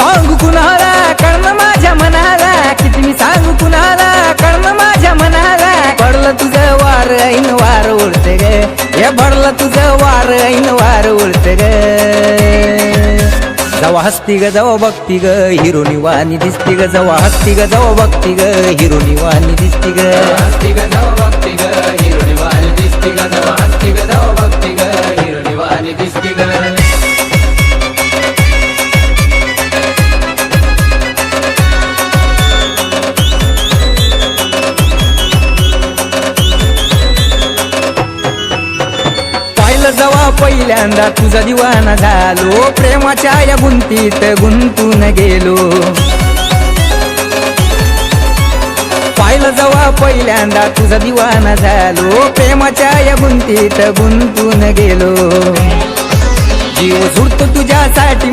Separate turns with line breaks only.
सांगू कुणाला कळण माझ्या मनाला, किती मी सांगू कुणाला कळण माझ्या मनाला. पडलं तुझं वार ऐन वार उडते ग, हे पडलं तुझं वार ऐन वार उडते ग. जवा हसती ग जवा बघती ग हिरोनी वाणी दिसती ग, जवा हसती ग जवा बघती ग हिरोनी वाणी दिसती ग.
हसती ग जवा बघती ग हिरोनी वाणी दिसती ग, जवा हसती ग जवा बघती ग हिरोनी वाणी दिसती ग.
जवा पहिल्यांदा तुझा दिवाना झालो, प्रेमाच्या या गुंतीत गुंतून गेलो. पाहिलं जवा पहिल्यांदा तुझा दिवाना झालो, प्रेमाच्या या गुंतीत गुंतून गेलो. जीव झुडतो तुझ्यासाठी